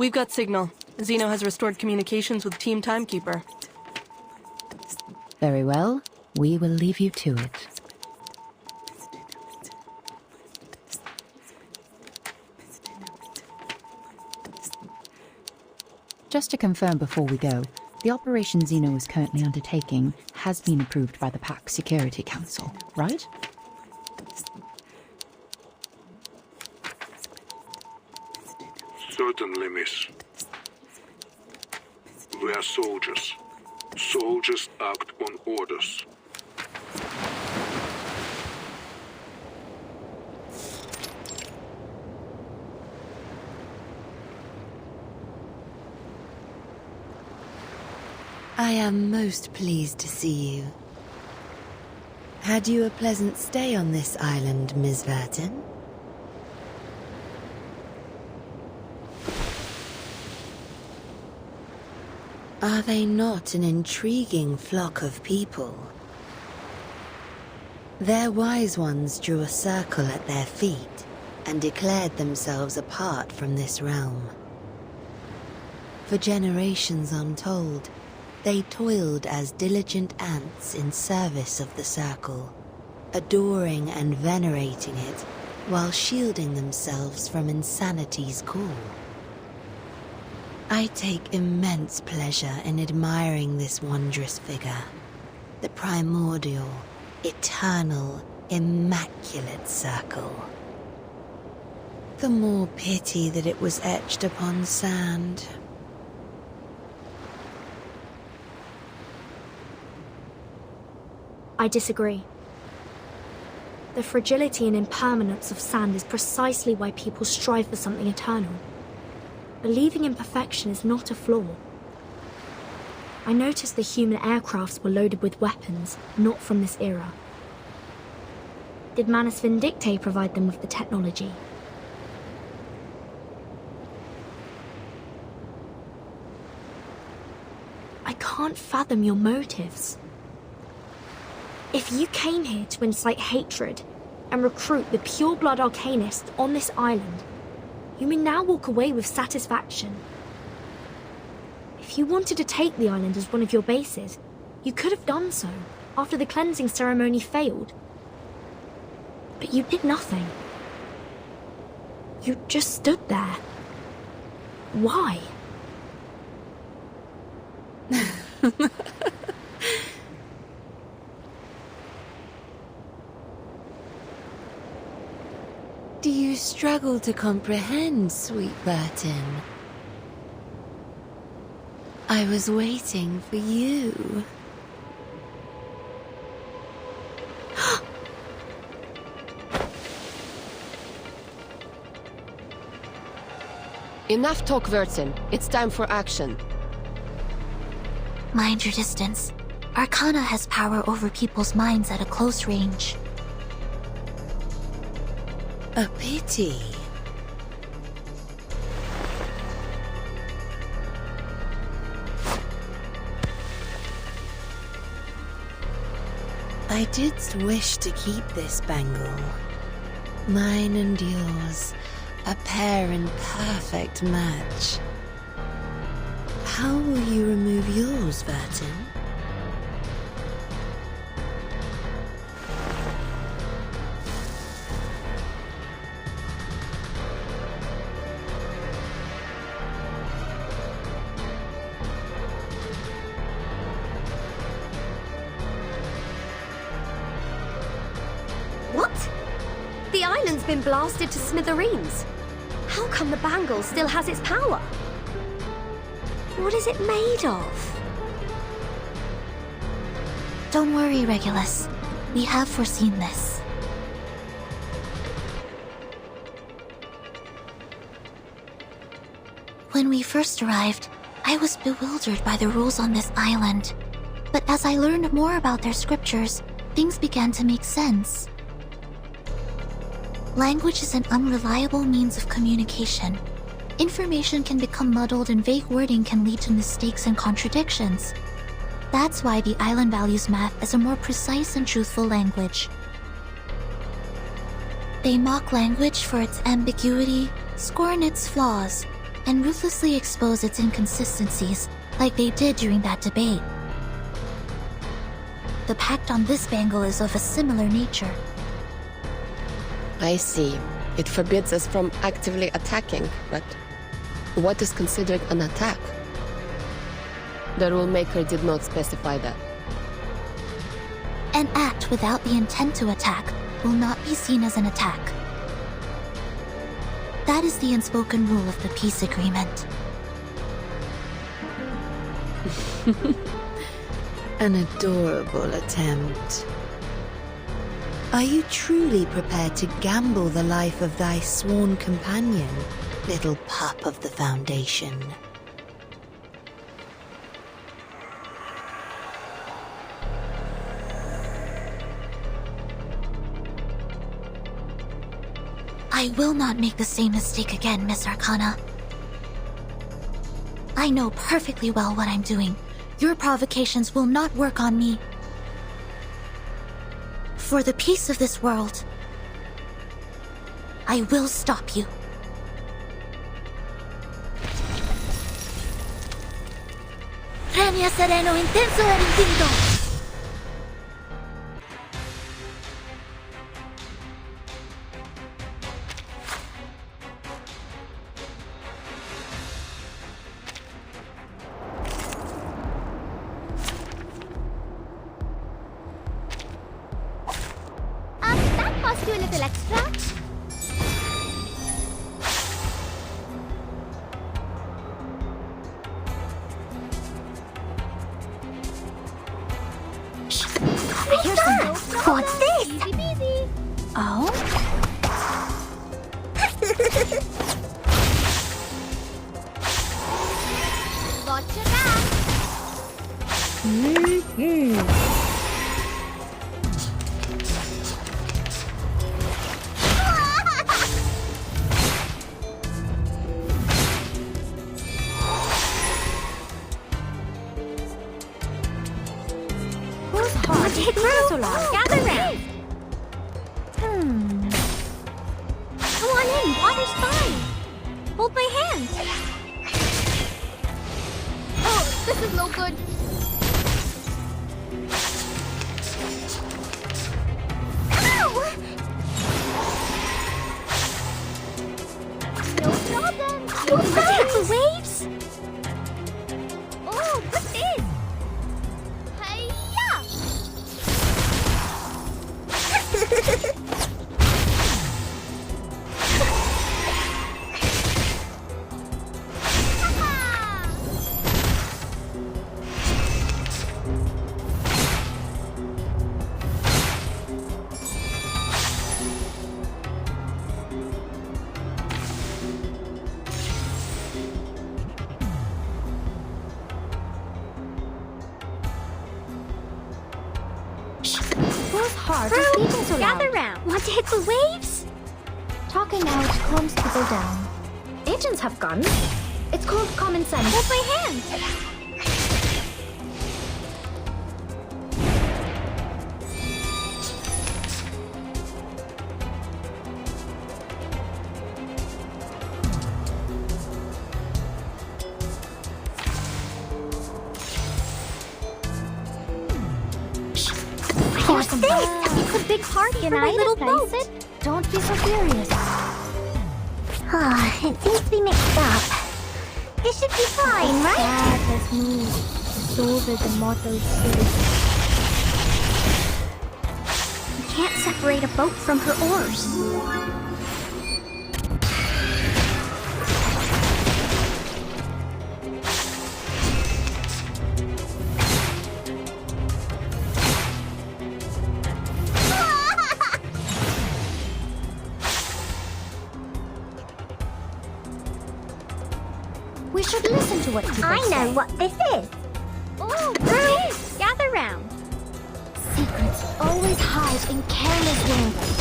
We've got signal. Zeno has restored communications with Team Timekeeper. Very well. We will leave you to it. Just to confirm before we go, the operation Zeno is currently undertaking has been approved by the Pack Security Council, right? Certainly, miss. We are soldiers. Soldiers act on orders. I am most pleased to see you. Had you a pleasant stay on this island, Ms. Vertin? Are they not an intriguing flock of people? Their wise ones drew a circle at their feet and declared themselves apart from this realm. For generations untold, they toiled as diligent ants in service of the circle, adoring and venerating it while shielding themselves from insanity's call. I take immense pleasure in admiring this wondrous figure, the primordial, eternal, immaculate circle. The more pity that it was etched upon sand. I disagree. The fragility and impermanence of sand is precisely why people strive for something eternal. Believing in perfection is not a flaw. I noticed the human aircrafts were loaded with weapons, not from this era. Did Manus Vindictae provide them with the technology? I can't fathom your motives. If you came here to incite hatred and recruit the pure-blood arcanists on this island, you may now walk away with satisfaction. If you wanted to take the island as one of your bases, you could have done so after the cleansing ceremony failed. But you did nothing. You just stood there. Why? Do you struggle to comprehend, sweet Vertin? I was waiting for you. Enough talk, Vertin. It's time for action. Mind your distance. Arcana has power over people's minds at a close range. A pity. I did wish to keep this bangle. Mine and yours, a pair in perfect match. How will you remove yours, Vertin? The island's been blasted to smithereens. How come the bangle still has its power? What is it made of? Don't worry, Regulus. We have foreseen this. When we first arrived, I was bewildered by the rules on this island. But as I learned more about their scriptures, things began to make sense. Language is an unreliable means of communication. Information can become muddled and vague wording can lead to mistakes and contradictions. That's why the island values math as a more precise and truthful language. They mock language for its ambiguity, scorn its flaws, and ruthlessly expose its inconsistencies, like they did during that debate. The pact on this bangle is of a similar nature. I see. It forbids us from actively attacking, but what is considered an attack? The rulemaker did not specify that. An act without the intent to attack will not be seen as an attack. That is the unspoken rule of the peace agreement. An adorable attempt. Are you truly prepared to gamble the life of thy sworn companion, little pup of the Foundation? I will not make the same mistake again, Miss Arcana. I know perfectly well what I'm doing. Your provocations will not work on me. For the peace of this world, I will stop you. Premia sereno intenso e infinito. That cost you a little extra. Here's some. What's this? Easy peasy. Oh? Gotcha back. Who's hard? Take round. Gather round. Come on in. Water's fine. Hold my hand. Oh, this is no good. Ow! No problem. What's that? Waves? Oh, what's this? Hiya! Who's hard? Just speaking so loud. Gather round. Want to hit the waves? Talking out calms people down. Agents have guns. It's called common sense. Hold my hand. Here's some. It's a big party Can for my I little replace boat. it? Don't be so furious. It seems to be mixed up. This should be fine, right? Dad has moved over the motto spirit. You can't separate a boat from her oars. We should listen to what people I say. know what this is. Oh, this? Gather round. Secrets always hide in careless language.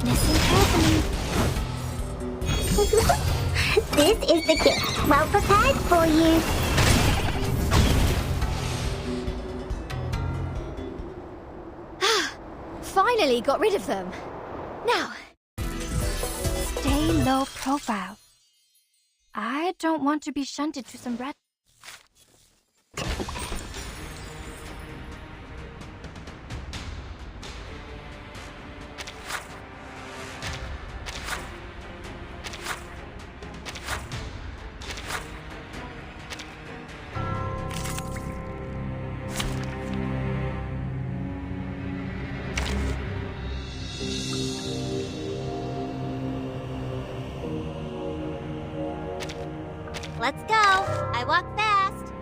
Listen carefully. This is the gift. Well prepared for you. Finally got rid of them. Now, Stay low profile. I don't want to be shunted to some rat. Let's go. I walk fast.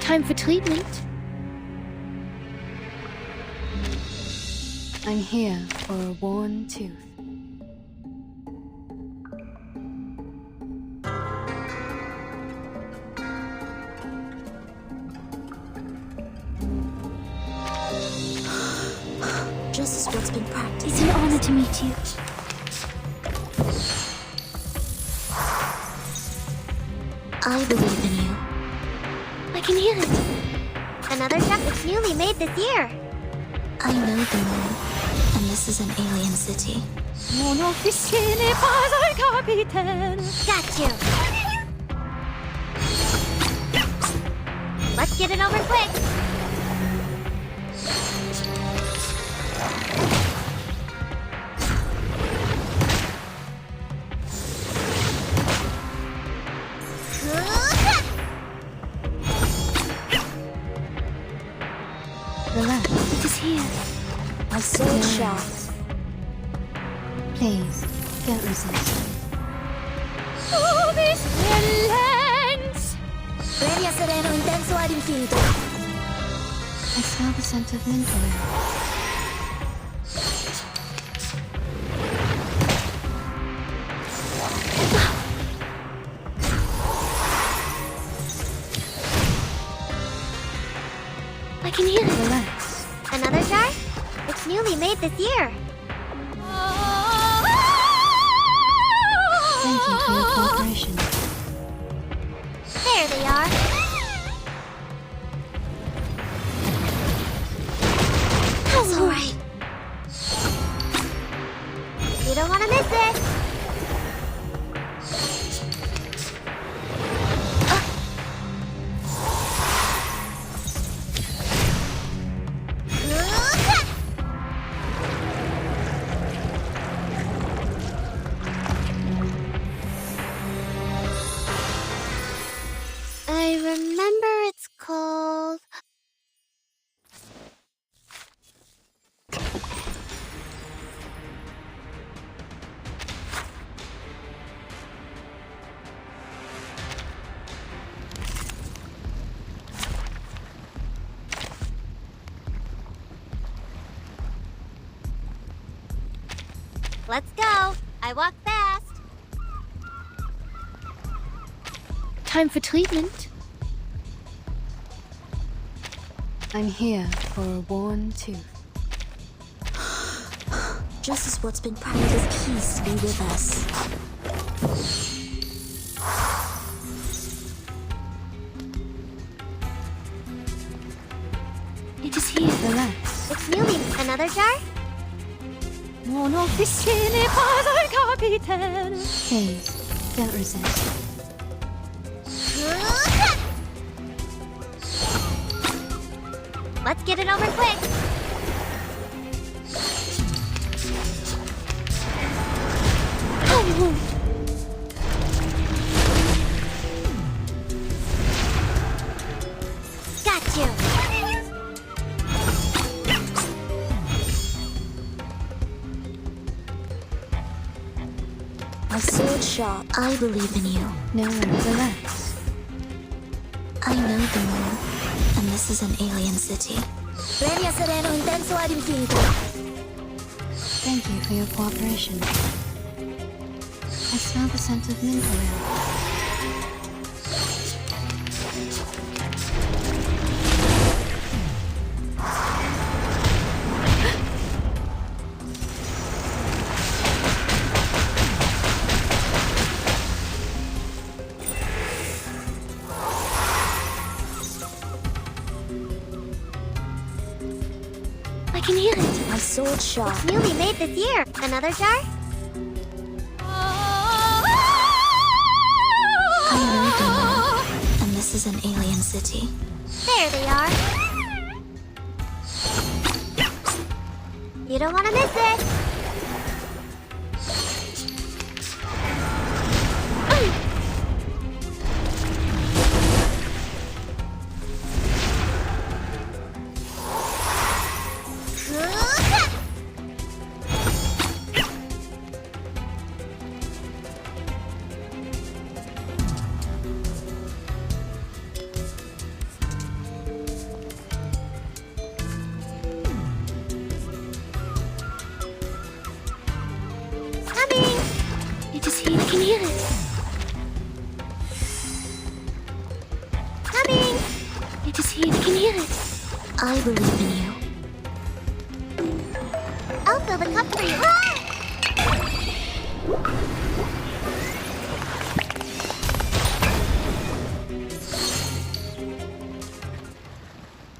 Time for treatment. I'm here for a worn tooth. Just as what's been practiced. It's an honor to meet you. I believe in you. I can hear it. Another shop that's newly made this year. I know the moon, and this is an alien city. Got you. Let's get it over quick. Relax. It is here. A sword shot. Please, don't resist. Oh, this lens! Previa sereno intenso ad infinito. I smell the scent of mint oil. I can hear it. Relax. Another jar? It's newly made this year. Thank you for your cooperation. There they are. That's all right. You don't want to miss it. I remember it's called... Let's go. I walk fast. Time for treatment. I'm here for a worn tooth. Just as what's been practiced, peace be with us. It is here. Relax. It's newly... Another jar? Mon officier n'est pas un capitaine. Please, don't resist. Let's get it over quick. Got you. A sword shot. I believe in you. No, relax. I know the moon, and this is an alien city. Previa sereno intenso ad infinito. Thank you for your cooperation. I smell the scent of mint oil. I can hear it. A sword shot. It's newly made this year. Another jar? This is an alien city. There they are. You don't want to miss it. It is here, I can hear it. Coming. It is here, I can hear it. I believe in you. I'll fill the cup for you.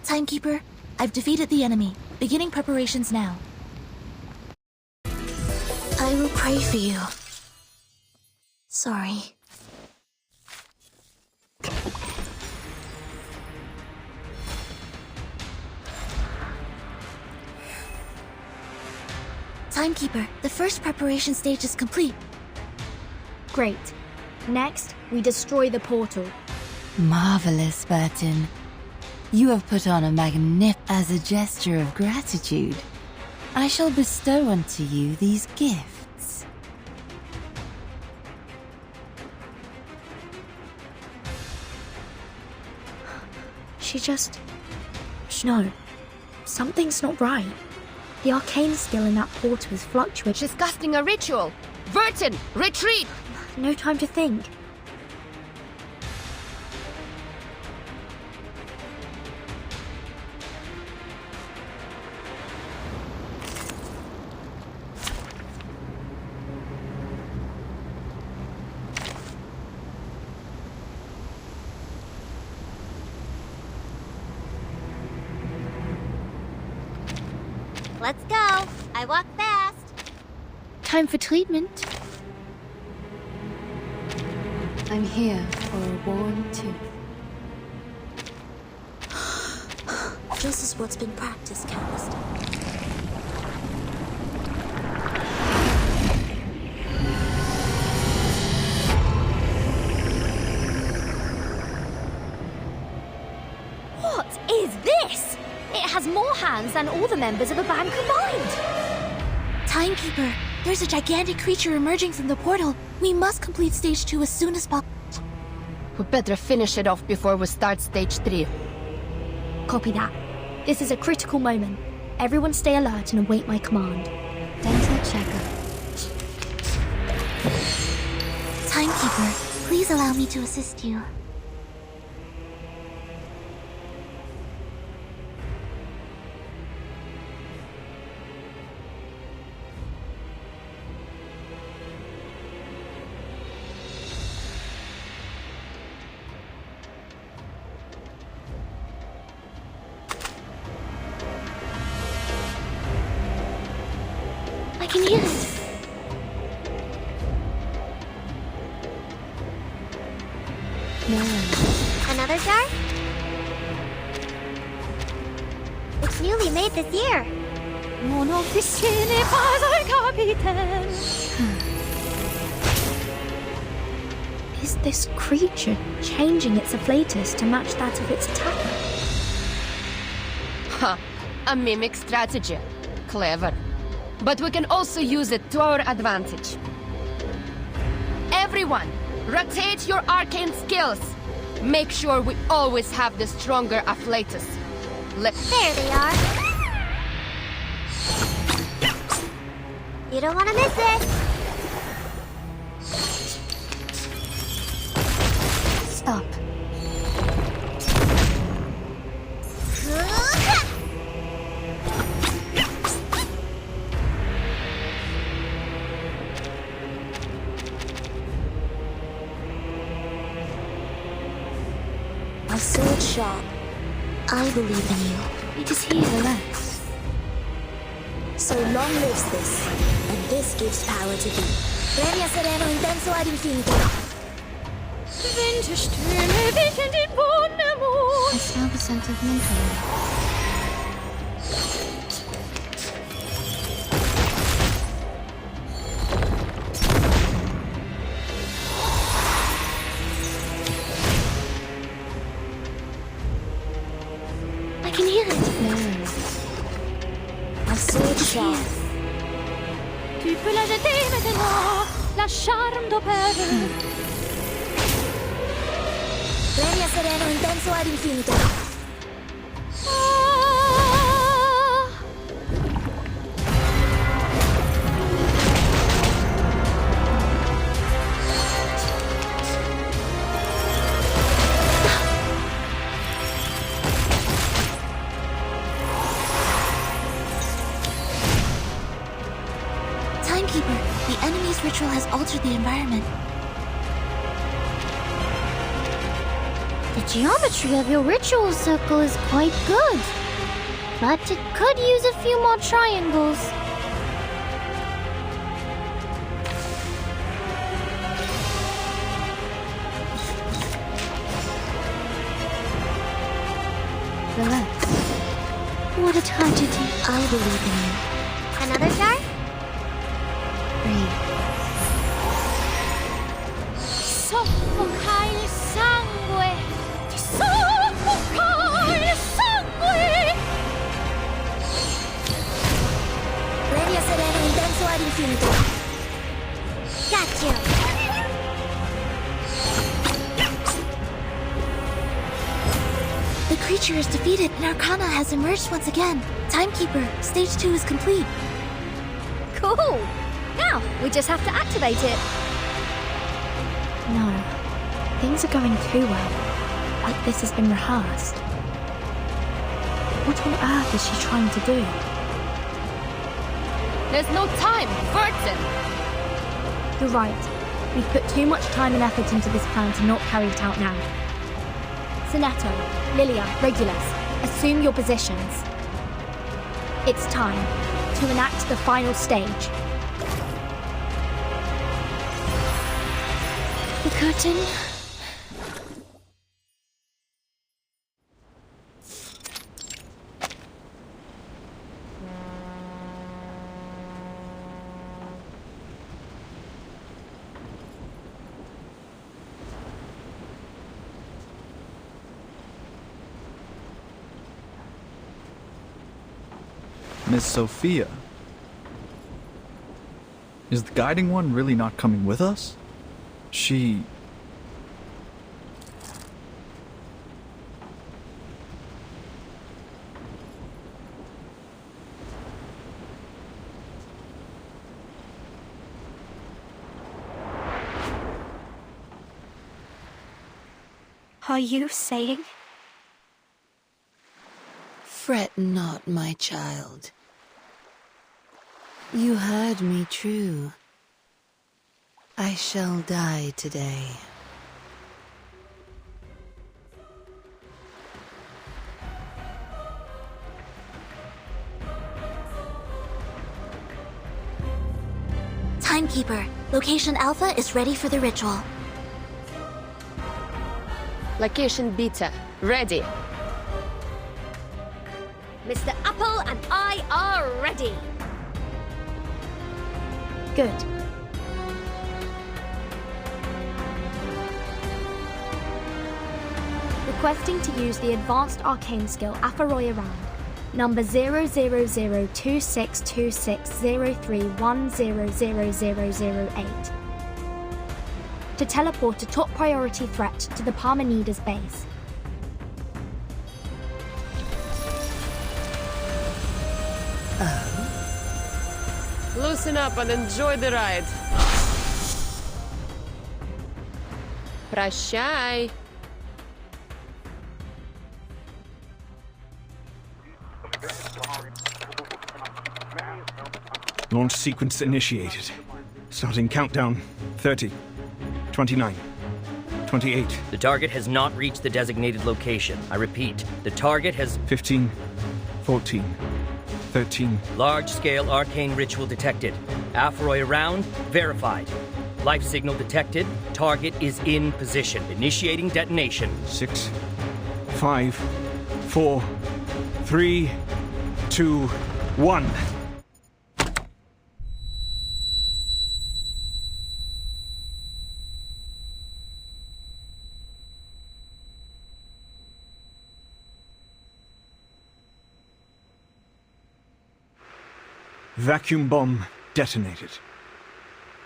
Timekeeper, I've defeated the enemy. Beginning preparations now. I will pray for you. Sorry. Timekeeper, the first preparation stage is complete. Great. Next, we destroy the portal. Marvelous, Burton. You have put on a as a gesture of gratitude. I shall bestow unto you these gifts. She just... No. Something's not right. The arcane skill in that portal is fluctuating. She's casting a ritual. Burton, retreat! No time to think. Let's go. I walk fast. Time for treatment. I'm here for a worn tooth. This is what's been practiced, Callista. What is this? It has more hands than all the members of a band combined. Timekeeper, there's a gigantic creature emerging from the portal. We must complete stage 2 as soon as possible. We better finish it off before we start stage 3. Copy that. This is a critical moment. Everyone stay alert and await my command. Dental checker. Timekeeper, please allow me to assist you. I can hear it. Another jar? It's newly made this year. Is this creature changing its afflatus to match that of its attacker? Ha! A mimic strategy. Clever. But we can also use it to our advantage. Everyone, rotate your arcane skills. Make sure we always have the stronger afflatus. There they are. You don't want to miss it. Stop. A sword sharp. I believe in you. It is here, relax. So long lives this, and this gives power to thee. Premia sereno intenso ad infinito. I smell the scent of mint oil. I can hear it. I saw the shot. Tu peux la jeter maintenant, la charme d'opère. Premio sereno intenso ad infinito. Timekeeper, the enemy's ritual has altered the environment. The geometry of your ritual circle is quite good, but it could use a few more triangles. Relax. What a tragedy. I believe in you. Another jar? Breathe. Soffocai il sangue! Ti soffocai il sangue! Premio sereno intenso ad infinito. Got you! The creature is defeated and Arcana has emerged once again. Timekeeper, stage 2 is complete. Cool! Now, we just have to activate it. No. Things are going too well. Like this has been rehearsed. What on earth is she trying to do? There's no time! Burton! You're right. We've put too much time and effort into this plan to not carry it out now. Sinetto, Lilia, Regulus, assume your positions. It's time to enact the final stage. The curtain. Miss Sophia. Is the guiding one really not coming with us? She... Are you saying? Fret not, my child. You heard me true. I shall die today. Timekeeper, location Alpha is ready for the ritual. Location Beta, ready. Mr. Apple and I are ready. Good. Requesting to use the advanced arcane skill Afaroi Around, number 000262603100008, to teleport a top priority threat to the Parmenides base. Loosen up and enjoy the ride. Прощай. Launch sequence initiated. Starting countdown. 30, 29, 28. The target has not reached the designated location. I repeat, the target has... 15, 14, 13. Large-scale arcane ritual detected. Afaroi around, verified. Life signal detected. Target is in position. Initiating detonation. 6, 5, 4, 3, 2, 1. Vacuum bomb detonated.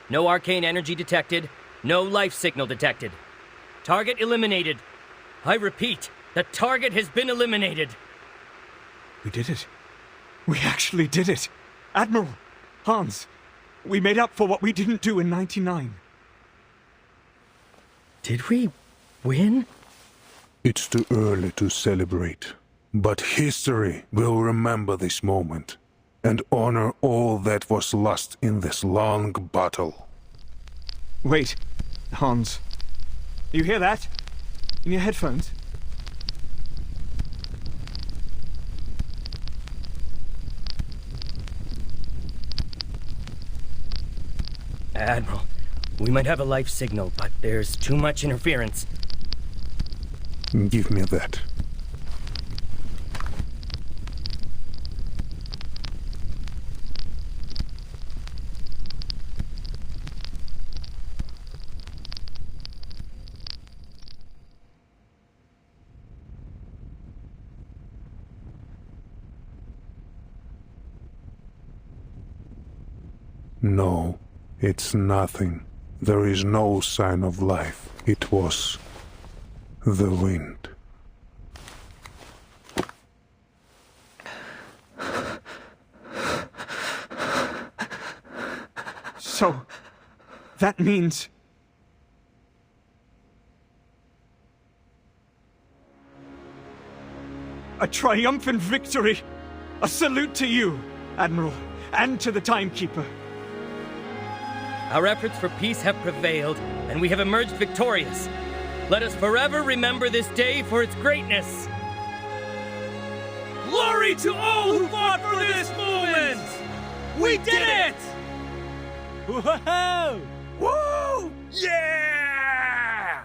No arcane energy detected. No life signal detected. Target eliminated. I repeat, the target has been eliminated. We did it. We actually did it. Admiral, Hans, we made up for what we didn't do in 99. Did we win? It's too early to celebrate, but history will remember this moment and honor all that was lost in this long battle. Wait, Hans. You hear that? In your headphones? Admiral, we might have a life signal, but there's too much interference. Give me that. No, it's nothing. There is no sign of life. It was the wind. So, that means... a triumphant victory! A salute to you, Admiral, and to the Timekeeper. Our efforts for peace have prevailed, and we have emerged victorious. Let us forever remember this day for its greatness. Glory to all who fought for this moment! We did it! Whoa! Woo! Yeah!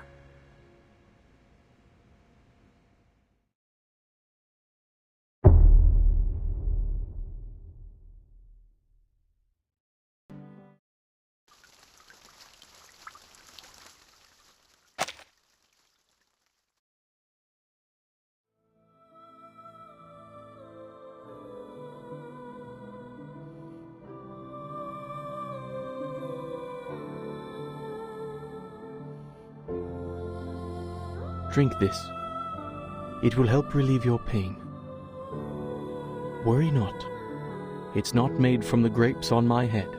Drink this. It will help relieve your pain. Worry not. It's not made from the grapes on my head.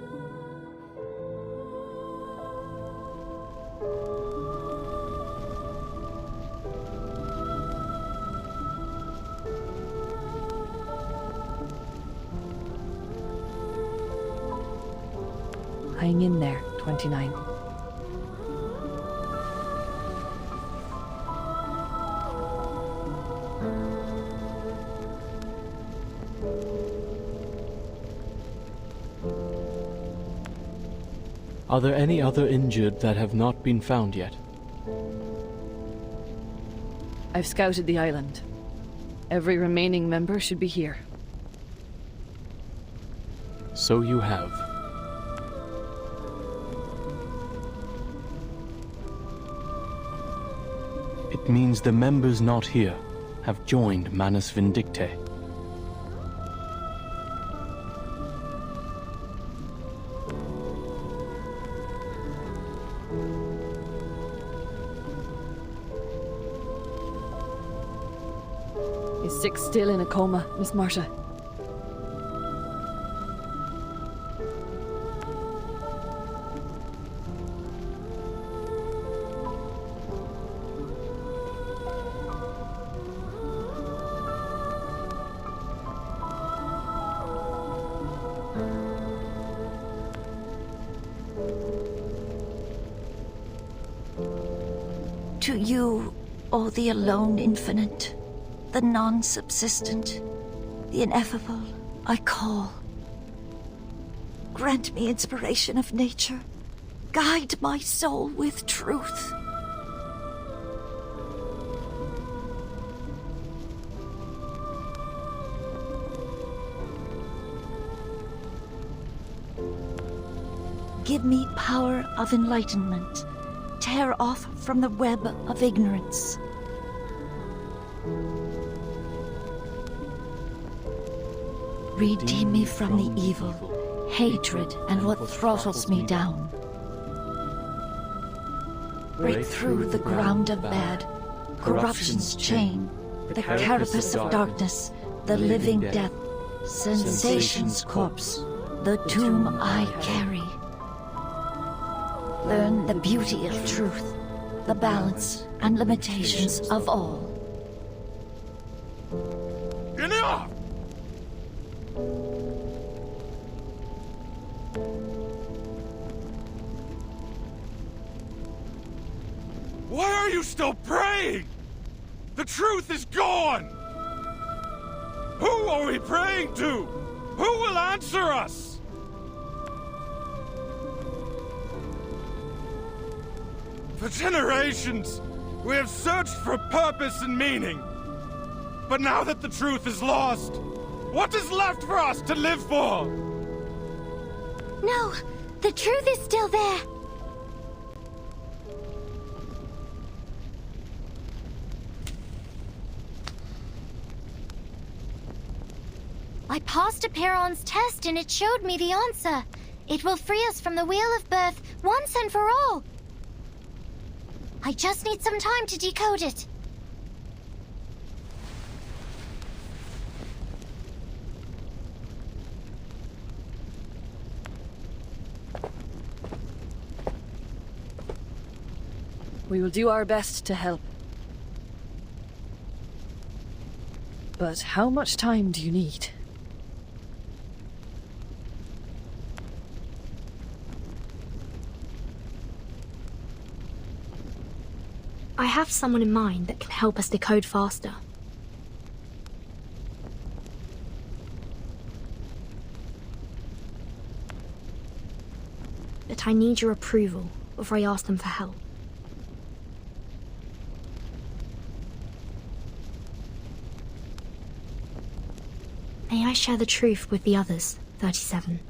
Hang in there, 29. Are there any other injured that have not been found yet? I've scouted the island. Every remaining member should be here. So you have. It means the members not here have joined Manus Vindictae. Is Six still in a coma, Miss Marta? To you, O the alone infinite, the non-subsistent, the ineffable, I call. Grant me inspiration of nature, Guide my soul with truth. Give me power of enlightenment. Tear off from the web of ignorance. Redeem me from the evil, hatred, and what throttles me down. Break through the ground of bad, corruption's chain, the carapace of darkness, the living death, sensation's corpse, the tomb I carry. Learn the beauty of truth, the balance and limitations of all. Enough! Why are you still praying? The truth is gone! Who are we praying to? Who will answer us? For generations, we have searched for purpose and meaning. But now that the truth is lost, what is left for us to live for? No, the truth is still there. I passed Aperon's test and it showed me the answer. It will free us from the Wheel of Birth once and for all. I just need some time to decode it. We will do our best to help. But how much time do you need? I have someone in mind that can help us decode faster. But I need your approval before I ask them for help. May I share the truth with the others, 37?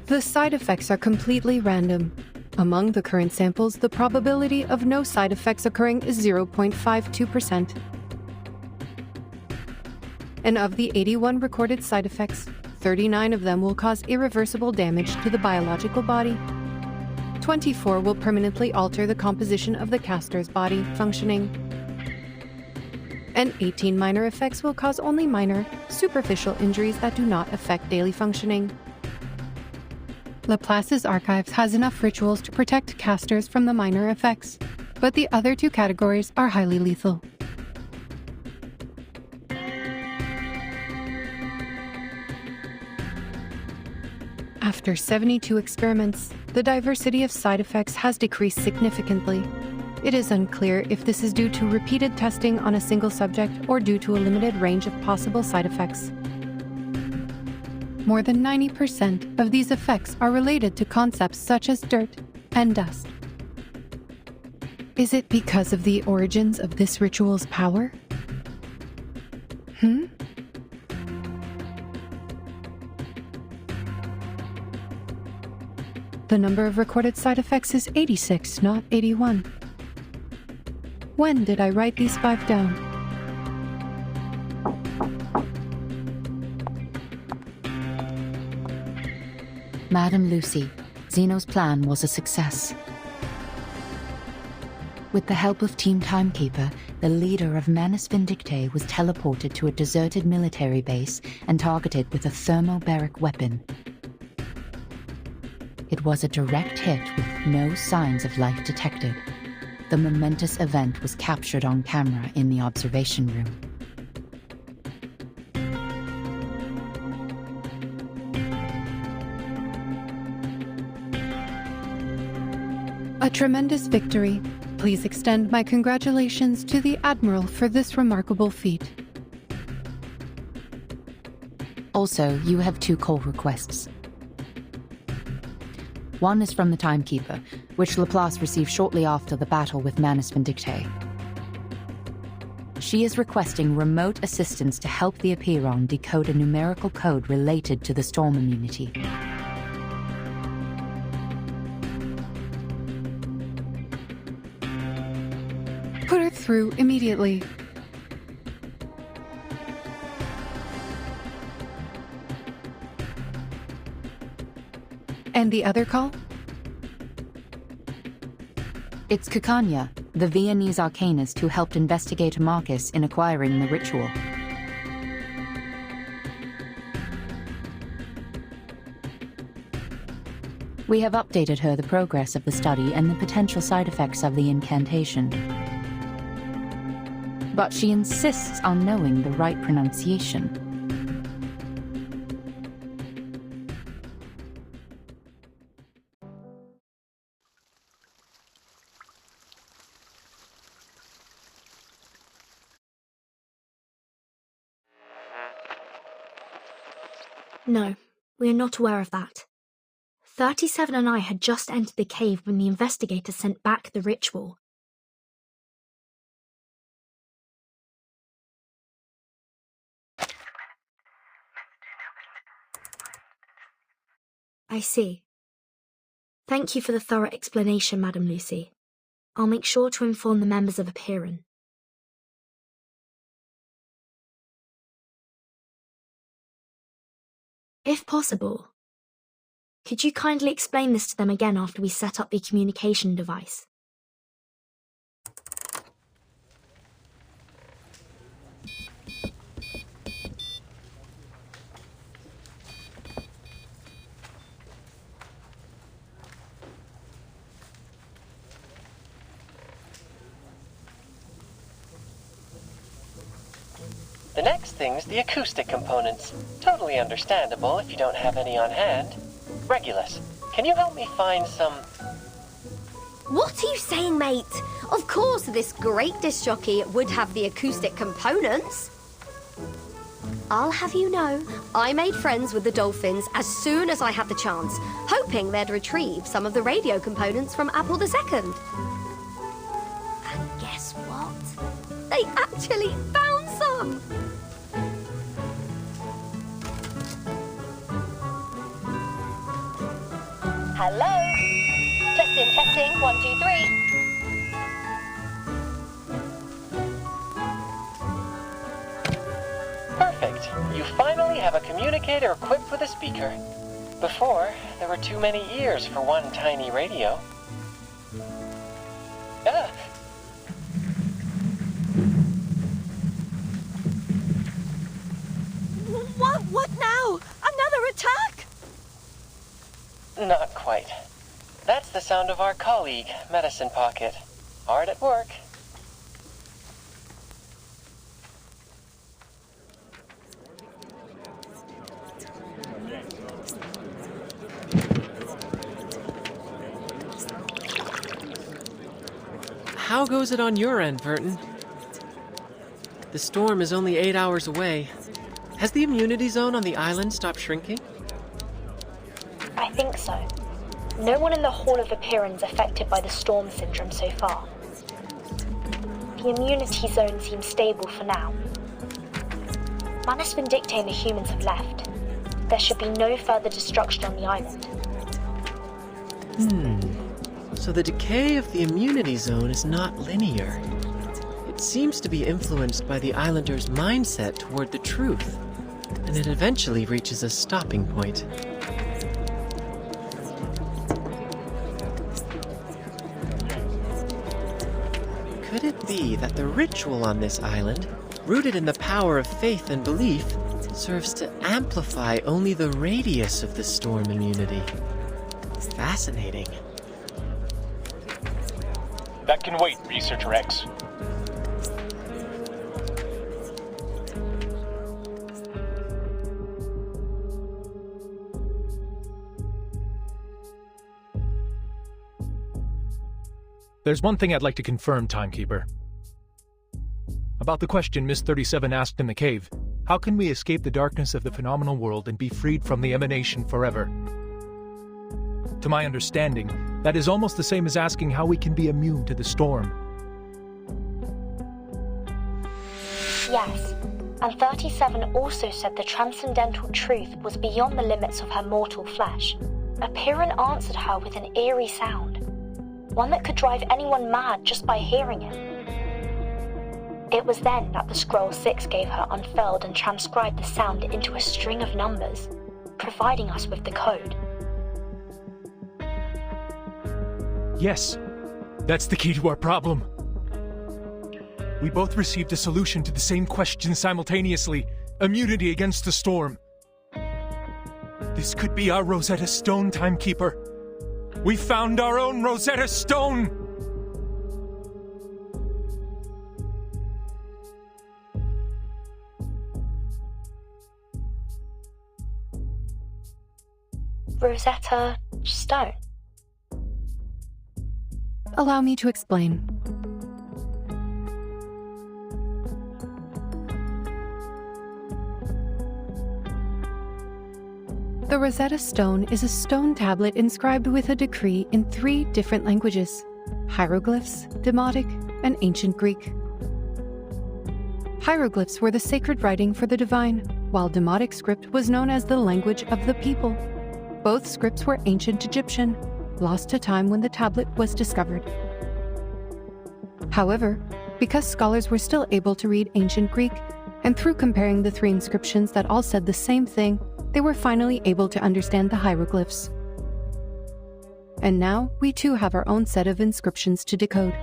The side effects are completely random. Among the current samples, the probability of no side effects occurring is 0.52%. And of the 81 recorded side effects, 39 of them will cause irreversible damage to the biological body. 24 will permanently alter the composition of the caster's body functioning. And 18 minor effects will cause only minor, superficial injuries that do not affect daily functioning. Laplace's archives has enough rituals to protect casters from the minor effects, but the other two categories are highly lethal. After 72 experiments, the diversity of side effects has decreased significantly. It is unclear if this is due to repeated testing on a single subject or due to a limited range of possible side effects. More than 90% of these effects are related to concepts such as dirt and dust. Is it because of the origins of this ritual's power? The number of recorded side effects is 86, not 81. When did I write these 5 down? Madam Lucy, Zeno's plan was a success. With the help of Team Timekeeper, the leader of Manus Vindictae was teleported to a deserted military base and targeted with a thermobaric weapon. It was a direct hit with no signs of life detected. The momentous event was captured on camera in the observation room. A tremendous victory. Please extend my congratulations to the Admiral for this remarkable feat. Also, you have 2 call requests. One is from the Timekeeper, which Laplace received shortly after the battle with Manus Vindictae. She is requesting remote assistance to help the Apiron decode a numerical code related to the storm immunity. Put her through immediately. And the other call? It's Kikanya, the Viennese arcanist who helped investigate Marcus in acquiring the ritual. We have updated her the progress of the study and the potential side effects of the incantation. But she insists on knowing the right pronunciation. No, we are not aware of that. 37 and I had just entered the cave when the investigator sent back the ritual. I see. Thank you for the thorough explanation, Madam Lucy. I'll make sure to inform the members of Apiron. If possible, could you kindly explain this to them again after we set up the communication device? The next thing's the acoustic components. Totally understandable if you don't have any on hand. Regulus, can you help me find some... What are you saying, mate? Of course this great disc jockey would have the acoustic components. I'll have you know, I made friends with the dolphins as soon as I had the chance, hoping they'd retrieve some of the radio components from Apple II. And guess what? They actually found some! Hello? Testing, 1, 2, 3. Perfect. You finally have a communicator equipped with a speaker. Before, there were too many ears for one tiny radio. Ah! What now? Another attack? Not quite. That's the sound of our colleague, Medicine Pocket. Hard at work. How goes it on your end, Burton? The storm is only 8 hours away. Has the immunity zone on the island stopped shrinking? I think so. No one in the Hall of Appearance affected by the storm syndrome so far. The immunity zone seems stable for now. Manus Vindictae and the humans have left. There should be no further destruction on the island. So the decay of the immunity zone is not linear. It seems to be influenced by the islanders' mindset toward the truth, and it eventually reaches a stopping point. Could it be that the ritual on this island, rooted in the power of faith and belief, serves to amplify only the radius of the storm immunity? Fascinating. That can wait, Researcher X. There's one thing I'd like to confirm, Timekeeper. About the question Miss 37 asked in the cave, how can we escape the darkness of the phenomenal world and be freed from the emanation forever? To my understanding, that is almost the same as asking how we can be immune to the storm. Yes, and 37 also said the transcendental truth was beyond the limits of her mortal flesh. A Piran answered her with an eerie sound, one that could drive anyone mad just by hearing it. It was then that the Scroll 6 gave her unfurled and transcribed the sound into a string of numbers, providing us with the code. Yes, that's the key to our problem. We both received a solution to the same question simultaneously, immunity against the storm. This could be our Rosetta Stone, Timekeeper. We found our own Rosetta Stone! Rosetta Stone. Allow me to explain. The Rosetta Stone is a stone tablet inscribed with a decree in 3 different languages: hieroglyphs, Demotic, and Ancient Greek. Hieroglyphs were the sacred writing for the divine, while Demotic script was known as the language of the people. Both scripts were ancient Egyptian, lost to time when the tablet was discovered. However, because scholars were still able to read Ancient Greek, and through comparing the 3 inscriptions that all said the same thing, they were finally able to understand the hieroglyphs. And now, we too have our own set of inscriptions to decode.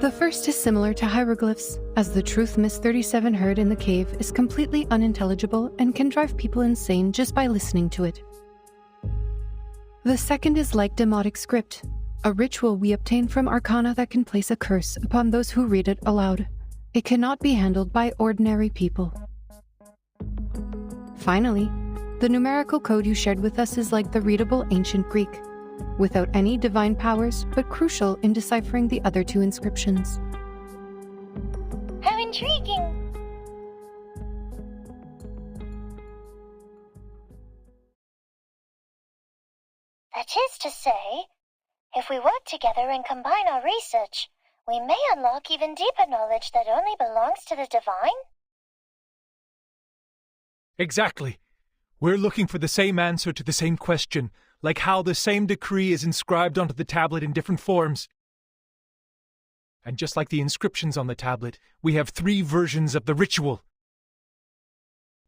The first is similar to hieroglyphs, as the truth Miss 37 heard in the cave is completely unintelligible and can drive people insane just by listening to it. The second is like Demotic script, a ritual we obtain from Arcana that can place a curse upon those who read it aloud. It cannot be handled by ordinary people. Finally, the numerical code you shared with us is like the readable Ancient Greek, without any divine powers, but crucial in deciphering the other 2 inscriptions. How intriguing! That is to say, if we work together and combine our research, we may unlock even deeper knowledge that only belongs to the divine? Exactly. We're looking for the same answer to the same question, like how the same decree is inscribed onto the tablet in different forms. And just like the inscriptions on the tablet, we have 3 versions of the ritual.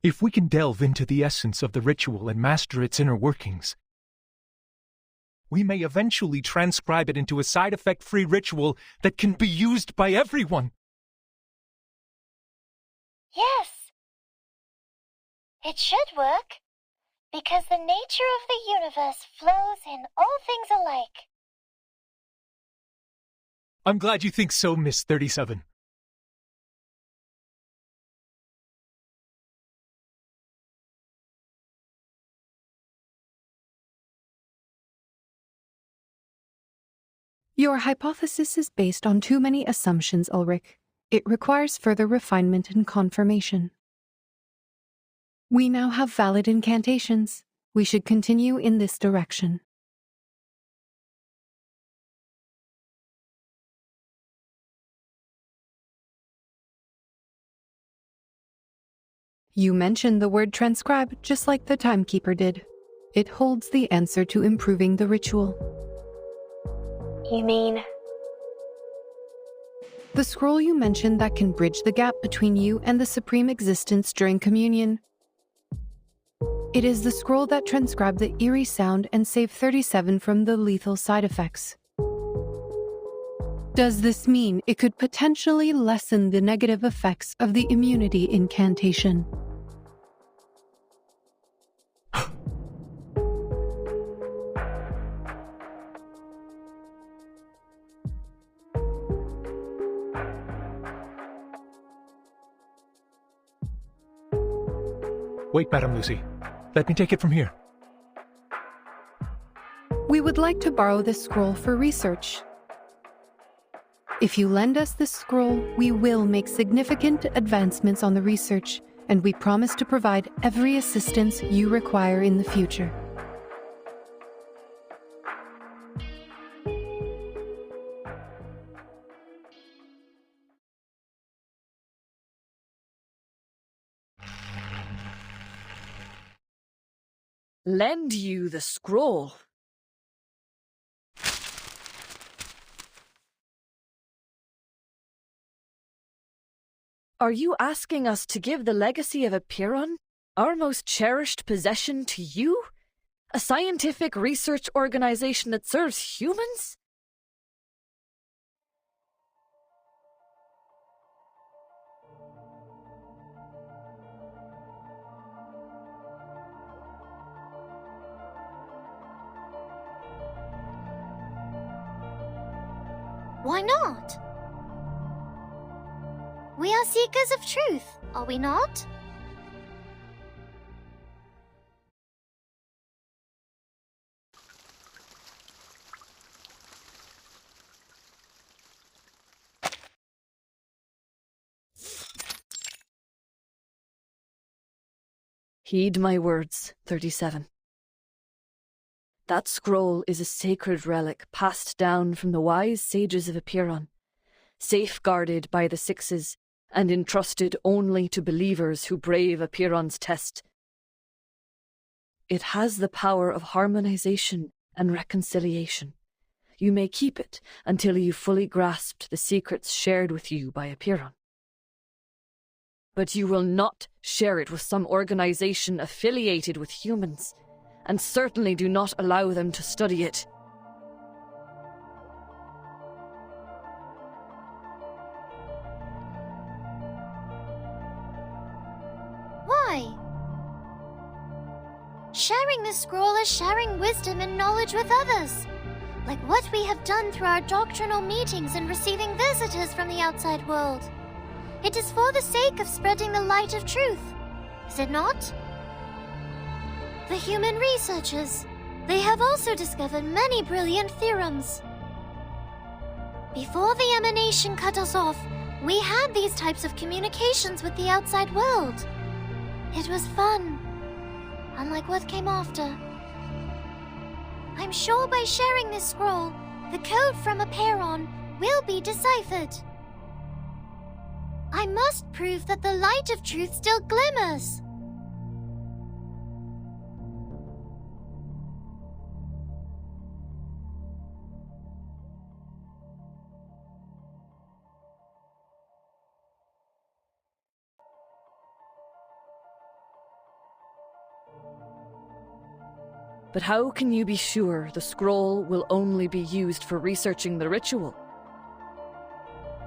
If we can delve into the essence of the ritual and master its inner workings, we may eventually transcribe it into a side-effect-free ritual that can be used by everyone. Yes. It should work, because the nature of the universe flows in all things alike. I'm glad you think so, Miss 37. Your hypothesis is based on too many assumptions, Ulrich. It requires further refinement and confirmation. We now have valid incantations. We should continue in this direction. You mentioned the word transcribe just like the Timekeeper did. It holds the answer to improving the ritual. You mean? The scroll you mentioned that can bridge the gap between you and the Supreme Existence during communion. It is the scroll that transcribed the eerie sound and saved 37 from the lethal side effects. Does this mean it could potentially lessen the negative effects of the immunity incantation? Wait, Madam Lucy. Let me take it from here. We would would like to borrow this scroll for research. If you lend us this scroll, we will make significant advancements on the research, and we promise to provide every assistance you require in the future. Lend you the scroll? Are you asking us to give the legacy of Apiron, our most cherished possession, to you? A scientific research organization that serves humans? Why not? We are seekers of truth, are we not? Heed my words, 37. That scroll is a sacred relic passed down from the wise sages of Apiron, safeguarded by the Sixes, and entrusted only to believers who brave Apiron's test. It has the power of harmonization and reconciliation. You may keep it until you fully grasped the secrets shared with you by Apiron. But you will not share it with some organization affiliated with humans, and certainly do not allow them to study it. Why? Sharing the scroll is sharing wisdom and knowledge with others, like what we have done through our doctrinal meetings and receiving visitors from the outside world. It is for the sake of spreading the light of truth, is it not? The human researchers, they have also discovered many brilliant theorems. Before the emanation cut us off, we had these types of communications with the outside world. It was fun, unlike what came after. I'm sure by sharing this scroll, the code from Apiron will be deciphered. I must prove that the light of truth still glimmers. But how can you be sure the scroll will only be used for researching the ritual?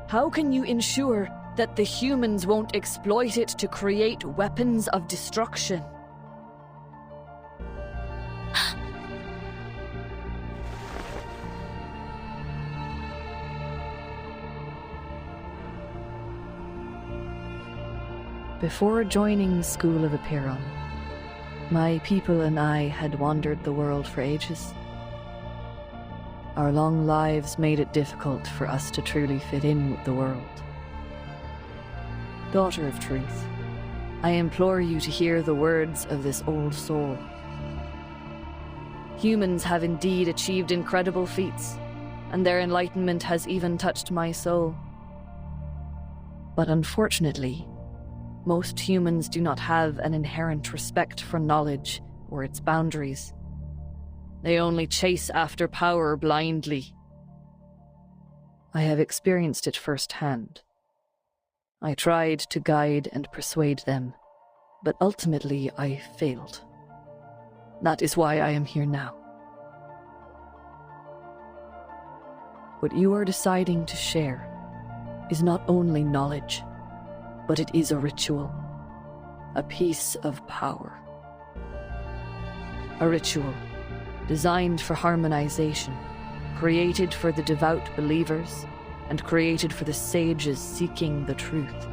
How can you ensure that the humans won't exploit it to create weapons of destruction? Before joining the School of Apiron, my people and I had wandered the world for ages. Our long lives made it difficult for us to truly fit in with the world. Daughter of Truth, I implore you to hear the words of this old soul. Humans have indeed achieved incredible feats, and their enlightenment has even touched my soul. But unfortunately, most humans do not have an inherent respect for knowledge or its boundaries. They only chase after power blindly. I have experienced it firsthand. I tried to guide and persuade them, but ultimately I failed. That is why I am here now. What you are deciding to share is not only knowledge, but it is a ritual, a piece of power. A ritual designed for harmonization, created for the devout believers, and created for the sages seeking the truth.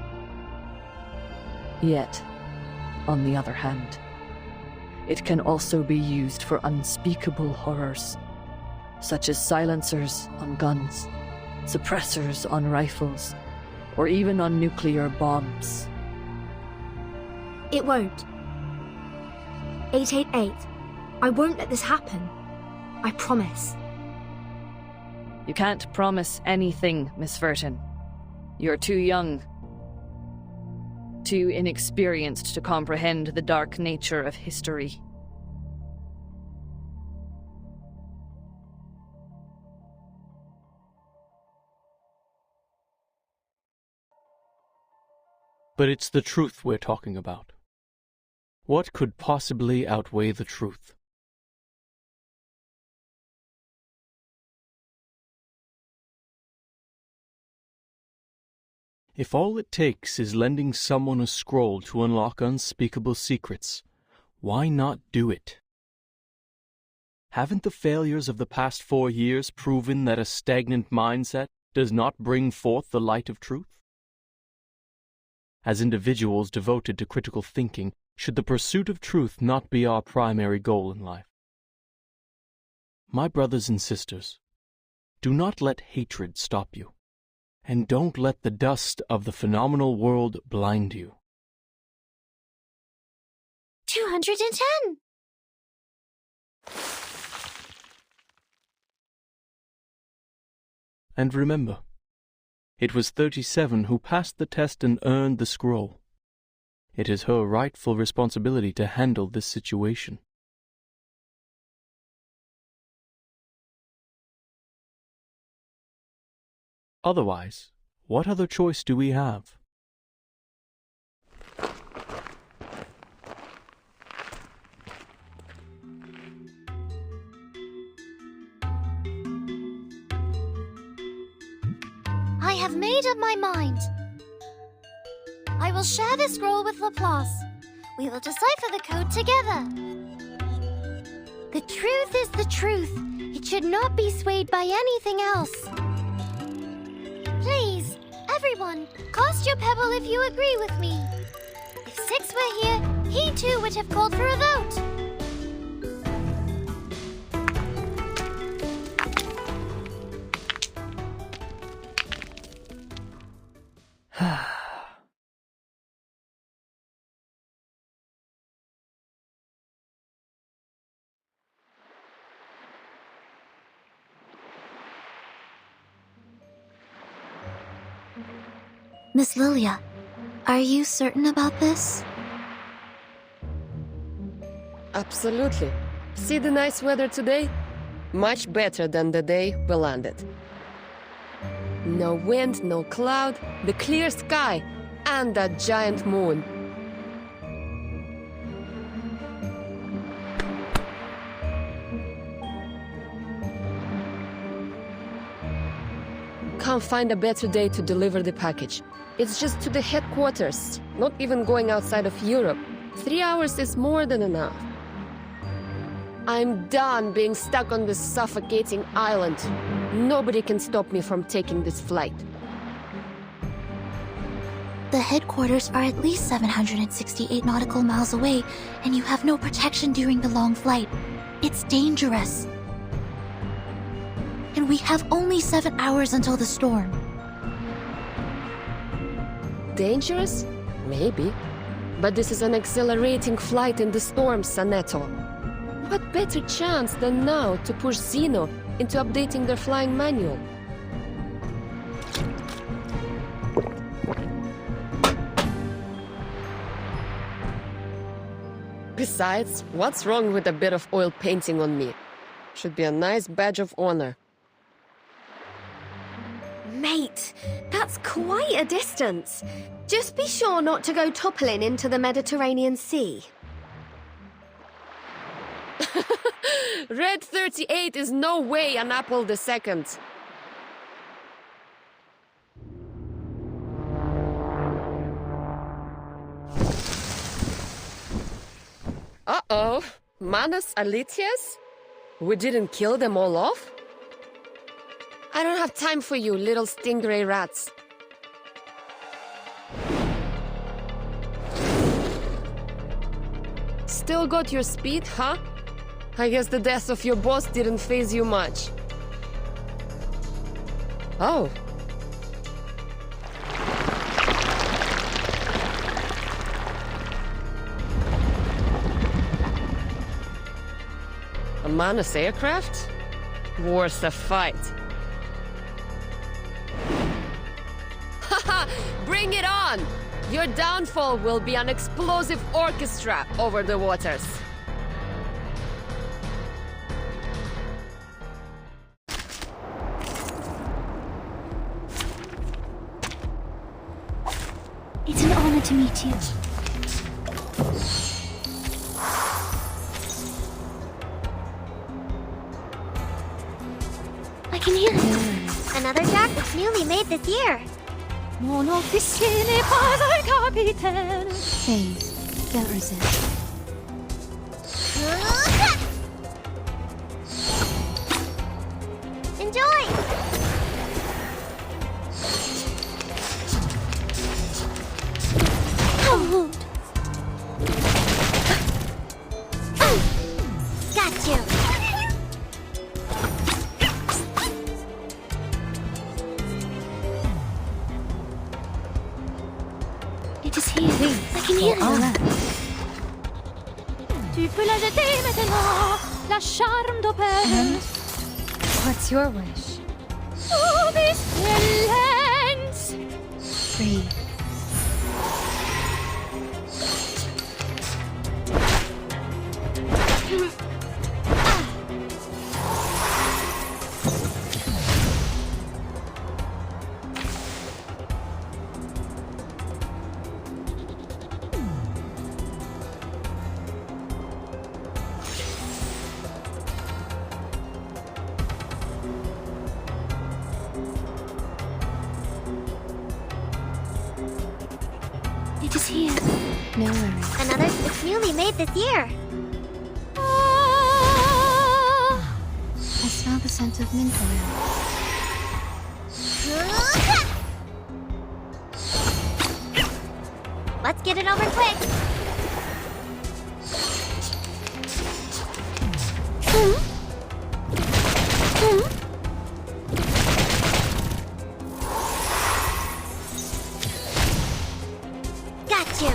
Yet, on the other hand, it can also be used for unspeakable horrors, such as silencers on guns, suppressors on rifles, or even on nuclear bombs. It won't. 888, I won't let this happen. I promise. You can't promise anything, Miss Verton. You're too young, too inexperienced to comprehend the dark nature of history. But it's the truth we're talking about. What could possibly outweigh the truth? If all it takes is lending someone a scroll to unlock unspeakable secrets, why not do it? Haven't the failures of the past 4 years proven that a stagnant mindset does not bring forth the light of truth? As individuals devoted to critical thinking, should the pursuit of truth not be our primary goal in life? My brothers and sisters, do not let hatred stop you, and don't let the dust of the phenomenal world blind you. 210! And remember, it was 37 who passed the test and earned the scroll. It is her rightful responsibility to handle this situation. Otherwise, what other choice do we have? I have made up my mind. I will share the scroll with Laplace. We will decipher the code together. The truth is the truth. It should not be swayed by anything else. Please, everyone, cast your pebble if you agree with me. If Six were here, he too would have called for a vote. Miss Lilia, are you certain about this? Absolutely. See the nice weather today? Much better than the day we landed. No wind, no cloud, the clear sky, and that giant moon. Can't find a better day to deliver the package. It's just to the headquarters, not even going outside of Europe. 3 hours is more than enough. I'm done being stuck on this suffocating island. Nobody can stop me from taking this flight. The headquarters are at least 768 nautical miles away, and you have no protection during the long flight. It's dangerous. And we have only 7 hours until the storm. Dangerous? Maybe. But this is an exhilarating flight in the storm, Saneto. What better chance than now to push Xeno into updating their flying manual? Besides, what's wrong with a bit of oil painting on me? Should be a nice badge of honor. Mate, that's quite a distance. Just be sure not to go toppling into the Mediterranean Sea. Red 38 is no way an Apple II. Uh-oh. Manus Alitias? We didn't kill them all off? I don't have time for you, little stingray rats. Still got your speed, huh? I guess the death of your boss didn't faze you much. Oh. A Manus aircraft? Worth a fight. Haha! Bring it on! Your downfall will be an explosive orchestra over the waters. It's an honor to meet you. I can hear it. Another jack that's newly made this year. Mon officier n'est pas un capitaine. Phase. Don't resist. Enjoy! Got you! It is here. I can hear it. Tu peux la jeter maintenant, la charme d'opale. What's your wish? Oh, this lens! Breathe. It is here. No worries. Another that's newly made this year. I smell the scent of mint oil. Let's get it over quick. Got you.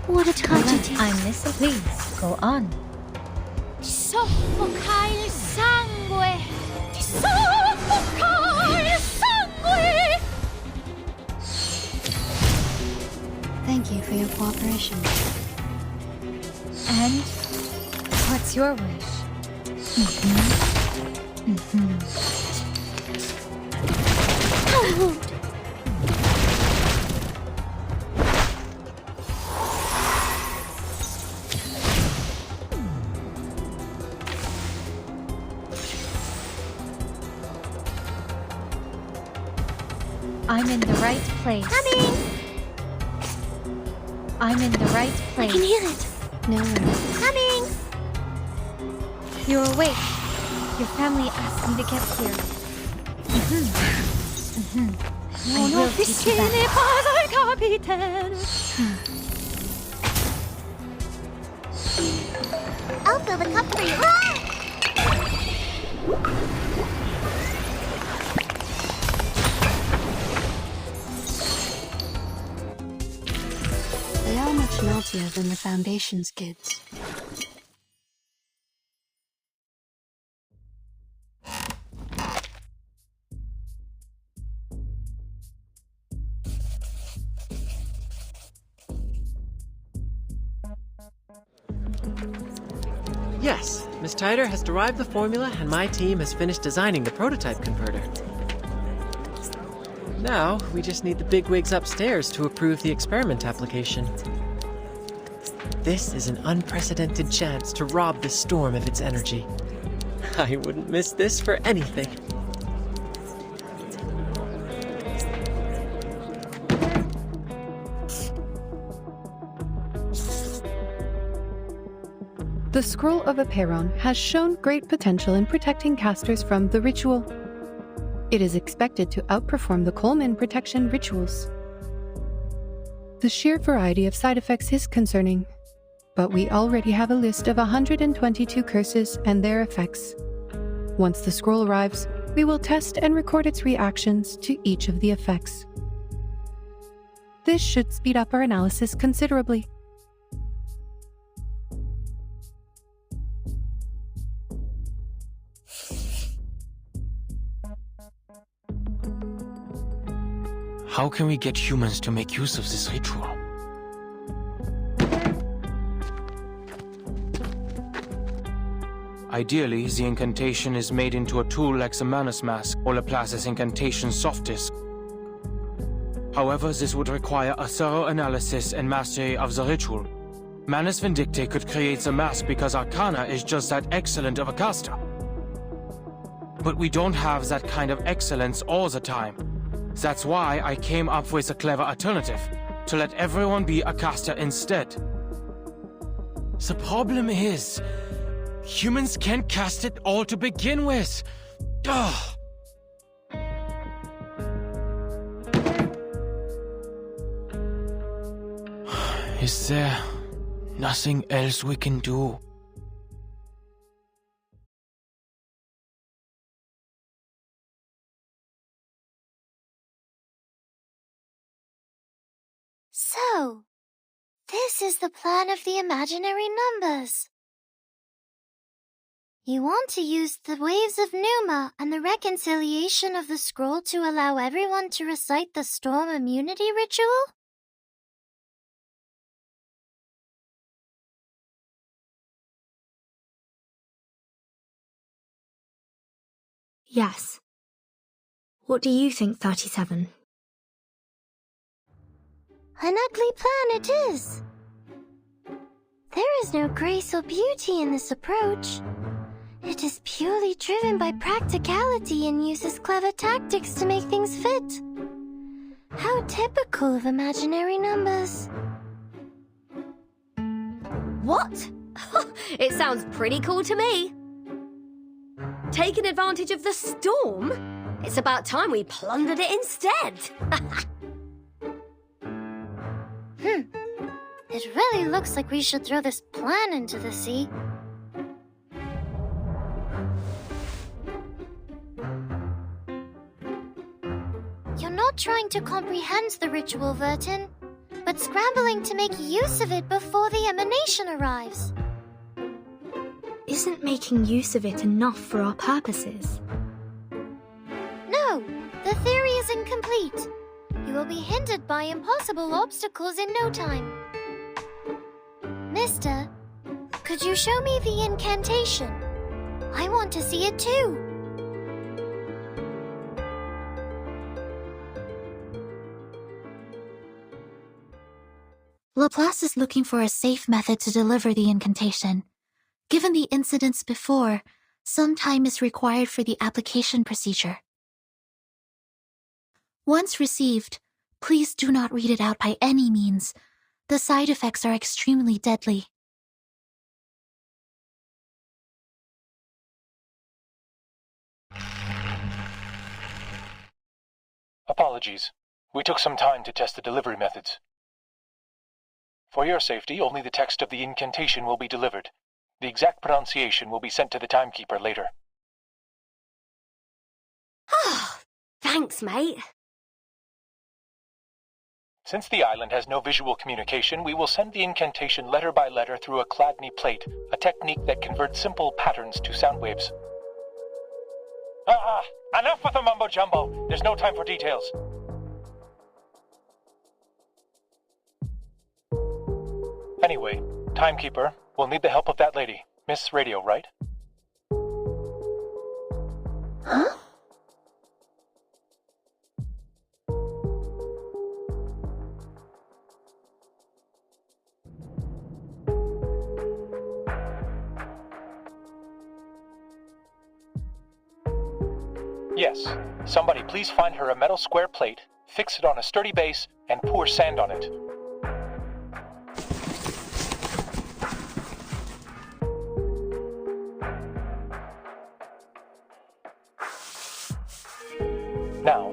What a tragedy. I'm listening. Please, go on. Soffoca il sangue! Ti soffoca il sangue! Thank you for your cooperation. And what's your wish? I'm in the right place. Coming! I'm in the right place. I can hear it. No worries. Coming! You're awake. Your family asked me to get here. Mon I will take officier you back. n'est pas un capitaine. I'll fill the cup for you. They are much naughtier than the Foundation's kids. Yes, Miss Tyder has derived the formula and my team has finished designing the prototype converter. Now, we just need the bigwigs upstairs to approve the experiment application. This is an unprecedented chance to rob this storm of its energy. I wouldn't miss this for anything. The Scroll of Aperon has shown great potential in protecting casters from the ritual. It is expected to outperform the Coleman protection rituals. The sheer variety of side effects is concerning, but we already have a list of 122 curses and their effects. Once the scroll arrives, we will test and record its reactions to each of the effects. This should speed up our analysis considerably. How can we get humans to make use of this ritual? Ideally, the incantation is made into a tool like the Manus Mask or Laplace's incantation soft disk. However, this would require a thorough analysis and mastery of the ritual. Manus Vindicte could create the mask because Arcana is just that excellent of a caster. But we don't have that kind of excellence all the time. That's why I came up with a clever alternative, to let everyone be a caster instead. The problem is, humans can't cast it all to begin with. Ugh. Is there nothing else we can do? So, this is the plan of the imaginary numbers. You want to use the waves of Numa and the reconciliation of the scroll to allow everyone to recite the storm immunity ritual? Yes. What do you think, 37? An ugly plan it is. There is no grace or beauty in this approach. It is purely driven by practicality and uses clever tactics to make things fit. How typical of imaginary numbers. What? It sounds pretty cool to me. Taking advantage of the storm? It's about time we plundered it instead. It really looks like we should throw this plan into the sea. You're not trying to comprehend the ritual, Vertin, but scrambling to make use of it before the emanation arrives. Isn't making use of it enough for our purposes? No, the theory is incomplete. You will be hindered by impossible obstacles in no time. Mister, could you show me the incantation? I want to see it too. Laplace is looking for a safe method to deliver the incantation. Given the incidents before, some time is required for the application procedure. Once received, please do not read it out by any means. The side effects are extremely deadly. Apologies. We took some time to test the delivery methods. For your safety, only the text of the incantation will be delivered. The exact pronunciation will be sent to the timekeeper later. Thanks, mate. Since the island has no visual communication, we will send the incantation letter by letter through a Chladni plate, a technique that converts simple patterns to sound waves. Enough with the mumbo-jumbo. There's no time for details. Anyway, timekeeper, we'll need the help of that lady. Miss Radio, right? Huh? Yes. Somebody please find her a metal square plate, fix it on a sturdy base, and pour sand on it.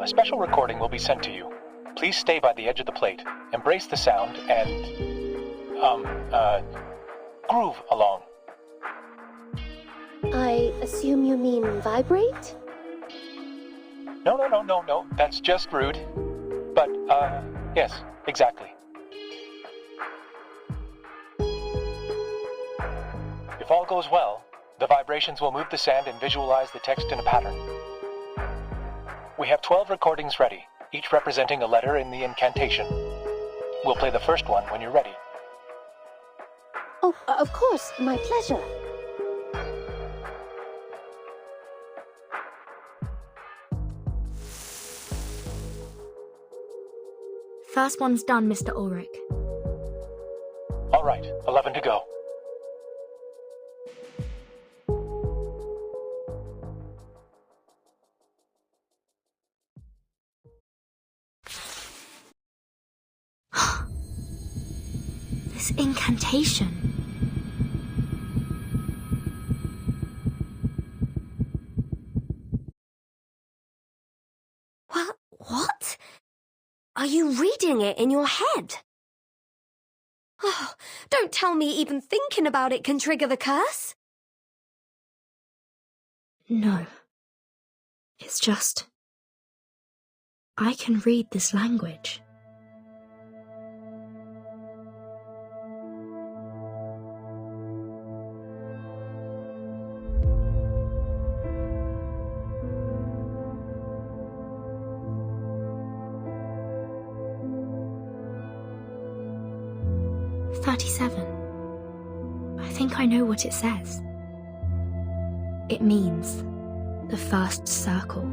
a special recording will be sent to you. Please stay by the edge of the plate, embrace the sound, and, groove along. I assume you mean vibrate? No, that's just rude. But, yes, exactly. If all goes well, the vibrations will move the sand and visualize the text in a pattern. We have 12 recordings ready, each representing a letter in the incantation. We'll play the first one when you're ready. Oh, of course, my pleasure. First one's done, Mr. Ulrich. All right, 11 to go. This incantation. What? Are you reading it in your head? Oh, don't tell me even thinking about it can trigger the curse. No. It's just... I can read this language. I think I know what it says. It means the first circle.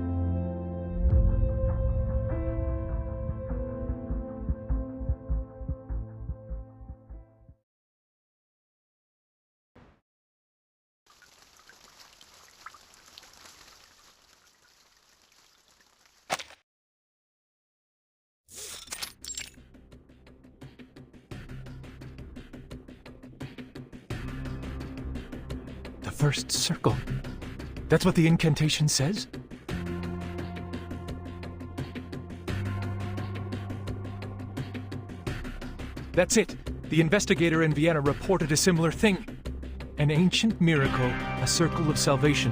First circle. That's what the incantation says? That's it. The investigator in Vienna reported a similar thing. An ancient miracle, a circle of salvation.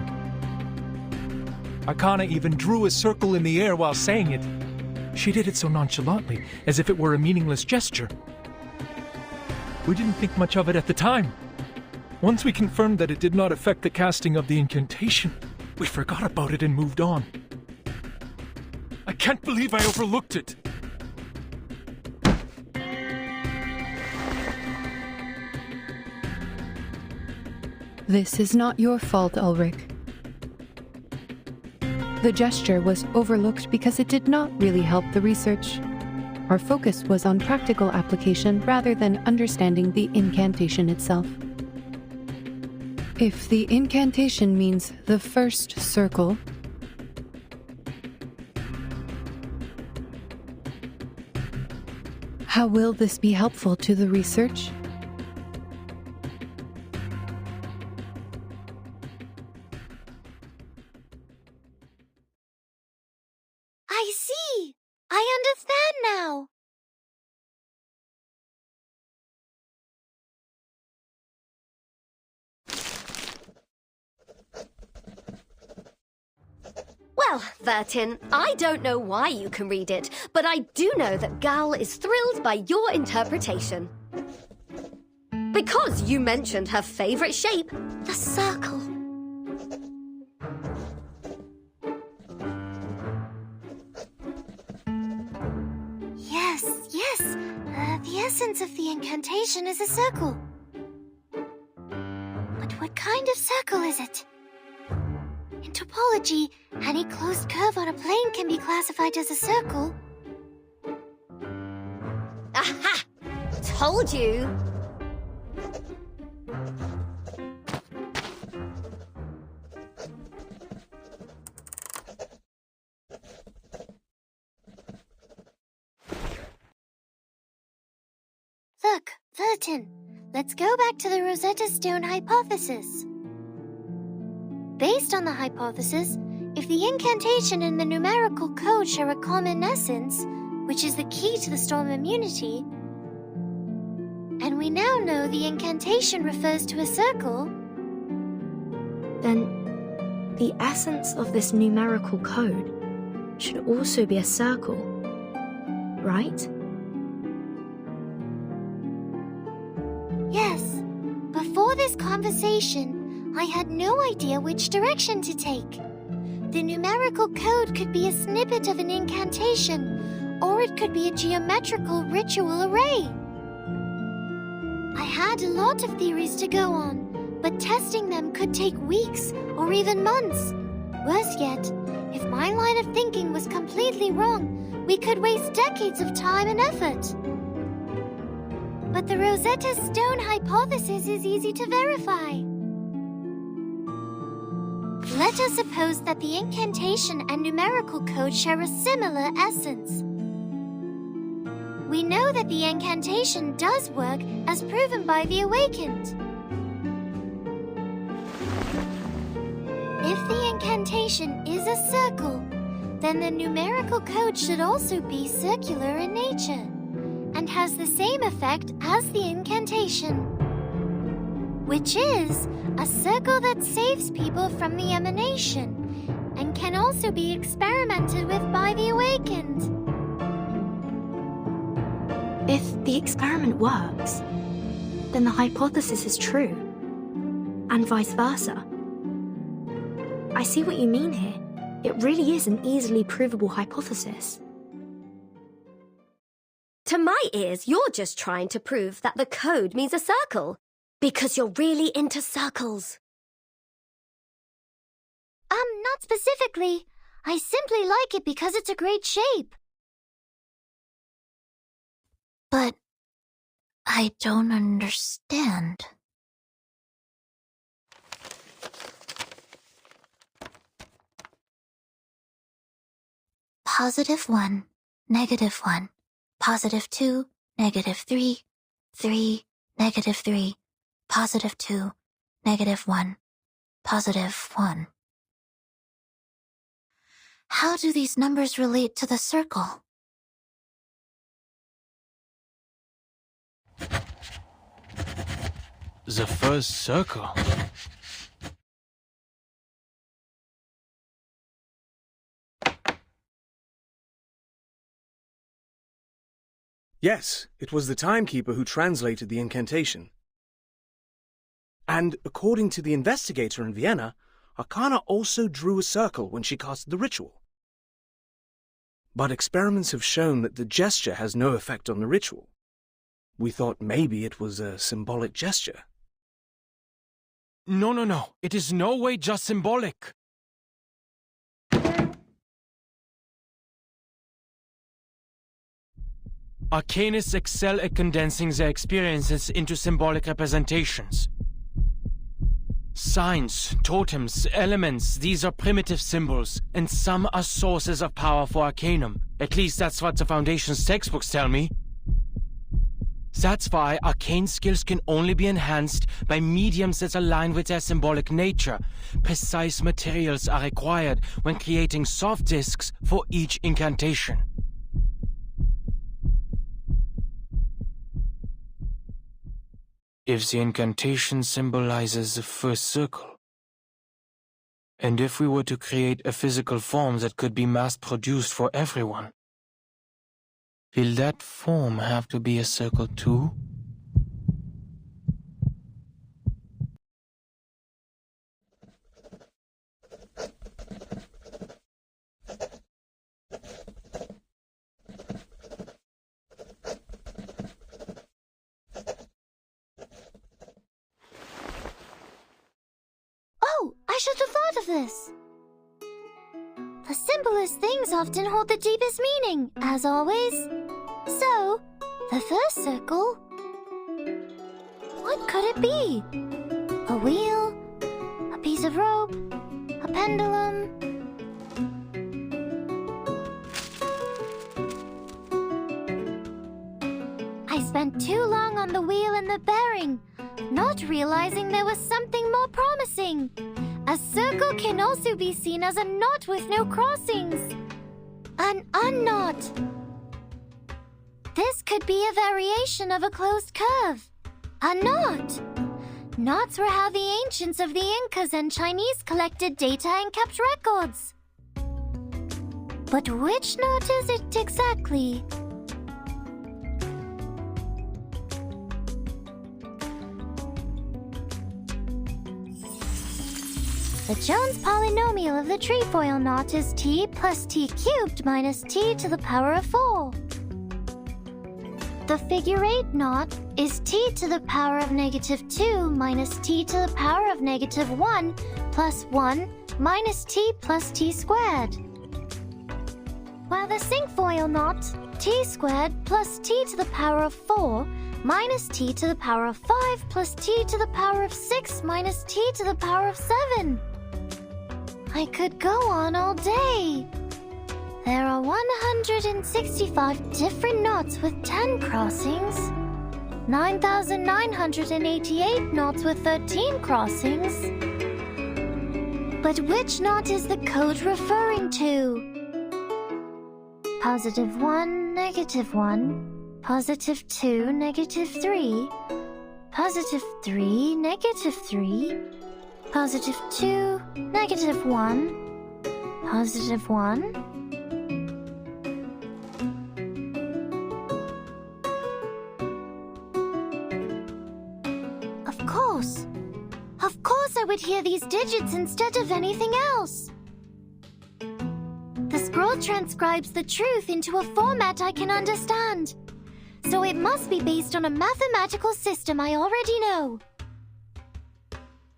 Akana even drew a circle in the air while saying it. She did it so nonchalantly, as if it were a meaningless gesture. We didn't think much of it at the time. Once we confirmed that it did not affect the casting of the incantation, we forgot about it and moved on. I can't believe I overlooked it. This is not your fault, Ulrich. The gesture was overlooked because it did not really help the research. Our focus was on practical application rather than understanding the incantation itself. If the incantation means the first circle, how will this be helpful to the research? I see! I understand now! Well, Vertin, I don't know why you can read it, but I do know that Gal is thrilled by your interpretation. Because you mentioned her favorite shape, the circle. Yes. The essence of the incantation is a circle. But what kind of circle is it? In topology, any closed curve on a plane can be classified as a circle. Aha! Told you! Look, Vertin, let's go back to the Rosetta Stone hypothesis. Based on the hypothesis, If the incantation and the numerical code share a common essence, which is the key to the storm immunity, and we now know the incantation refers to a circle, then the essence of this numerical code should also be a circle, right? Yes. Before this conversation, I had no idea which direction to take. The numerical code could be a snippet of an incantation, or it could be a geometrical ritual array. I had a lot of theories to go on, but testing them could take weeks or even months. Worse yet, if my line of thinking was completely wrong, we could waste decades of time and effort. But the Rosetta Stone hypothesis is easy to verify. Let us suppose that the incantation and numerical code share a similar essence. We know that the incantation does work, as proven by the Awakened. If the incantation is a circle, then the numerical code should also be circular in nature, and has the same effect as the incantation, which is a circle that saves people from the emanation, and can also be experimented with by the Awakened. If the experiment works, then the hypothesis is true, and vice versa. I see what you mean here. It really is an easily provable hypothesis. To my ears, you're just trying to prove that the code means a circle, because you're really into circles. Not specifically. I simply like it because it's a great shape. But I don't understand. +1, -1, +2, -3, 3, -3, +2, -1, +1. How do these numbers relate to the circle? The first circle. Yes, it was the timekeeper who translated the incantation. And according to the investigator in Vienna, Arcana also drew a circle when she cast the ritual. But experiments have shown that the gesture has no effect on the ritual. We thought maybe it was a symbolic gesture. No. It is no way just symbolic. Arcanists excel at condensing their experiences into symbolic representations. Signs, totems, elements, these are primitive symbols, and some are sources of power for Arcanum. At least that's what the Foundation's textbooks tell me. That's why arcane skills can only be enhanced by mediums that align with their symbolic nature. Precise materials are required when creating soft discs for each incantation. If the incantation symbolizes the first circle, and if we were to create a physical form that could be mass-produced for everyone, will that form have to be a circle too? I should have thought of this. The simplest things often hold the deepest meaning, as always. So, the first circle... What could it be? A wheel? A piece of rope? A pendulum? I spent too long on the wheel and the bearing, not realizing there was something more promising. A circle can also be seen as a knot with no crossings. An unknot. This could be a variation of a closed curve. A knot. Knots were how the ancients of the Incas and Chinese collected data and kept records. But which knot is it exactly? The Jones polynomial of the trefoil knot is t plus t cubed minus t to the power of 4. The figure 8 knot is t to the power of -2 minus t to the power of -1 plus 1 minus t plus t squared. While the cinquefoil knot, t squared plus t to the power of 4 minus t to the power of 5 plus t to the power of 6 minus t to the power of 7. I could go on all day. There are 165 different knots with 10 crossings, 9,988 knots with 13 crossings. But which knot is the code referring to? +1, -1, +2, -3, +3, -3, +2, -1, +1. Of course I would hear these digits instead of anything else. The scroll transcribes the truth into a format I can understand, so it must be based on a mathematical system I already know.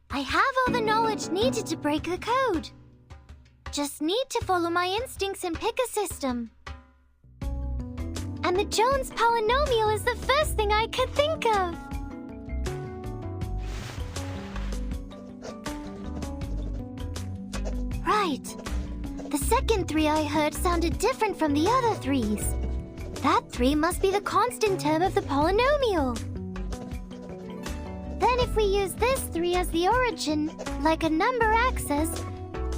I have all the knowledge needed to break the code. Just need to follow my instincts and pick a system. And the Jones polynomial is the first thing I could think of. Right. The second 3 I heard sounded different from the other 3s. That 3 must be the constant term of the polynomial. Then if we use this 3 as the origin, like a number axis,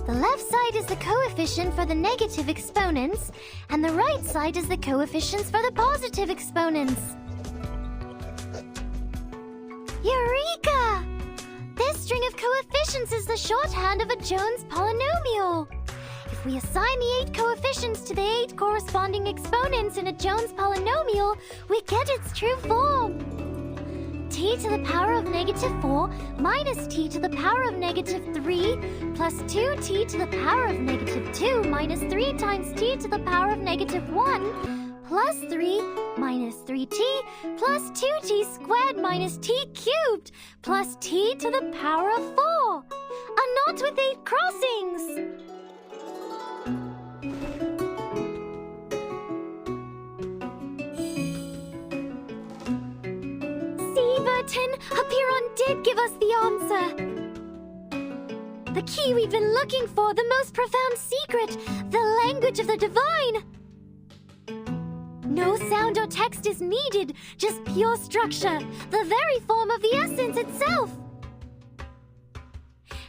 the left side is the coefficient for the negative exponents, and the right side is the coefficients for the positive exponents. Eureka! This string of coefficients is the shorthand of a Jones polynomial. If we assign the 8 coefficients to the 8 corresponding exponents in a Jones polynomial, we get its true form. T to the power of -4 minus t to the power of -3 plus 2t to the power of -2 minus 3 times t to the power of -1 plus 3 minus 3t plus 2t squared minus t cubed plus t to the power of 4. A knot with 8 crossings. Burton, Apiron did give us the answer. The key we've been looking for, the most profound secret, the language of the divine. No sound or text is needed, just pure structure, the very form of the essence itself.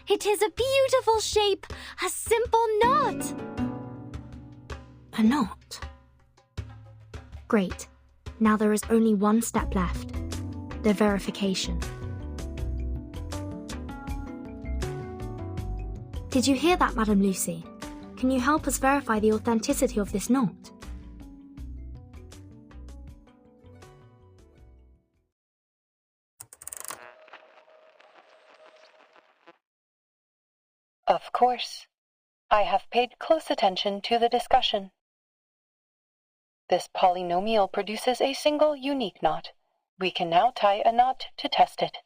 It is a beautiful shape, a simple knot. A knot. Great. Now there is only one step left. The verification. Did you hear that, Madam Lucy? Can you help us verify the authenticity of this knot? Of course. I have paid close attention to the discussion. This polynomial produces a single unique knot. We can now tie a knot to test it.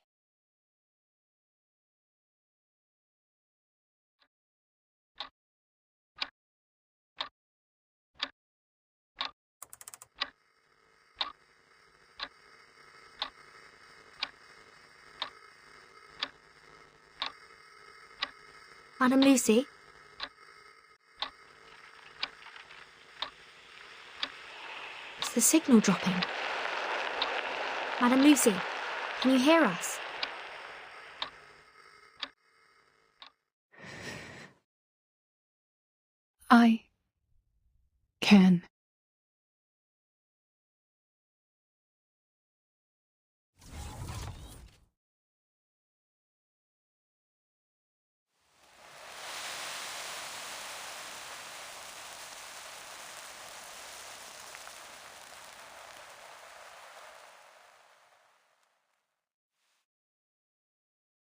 Madam Lucy? Is the signal dropping? Madam Lucy, can you hear us? I can.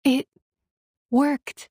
It worked.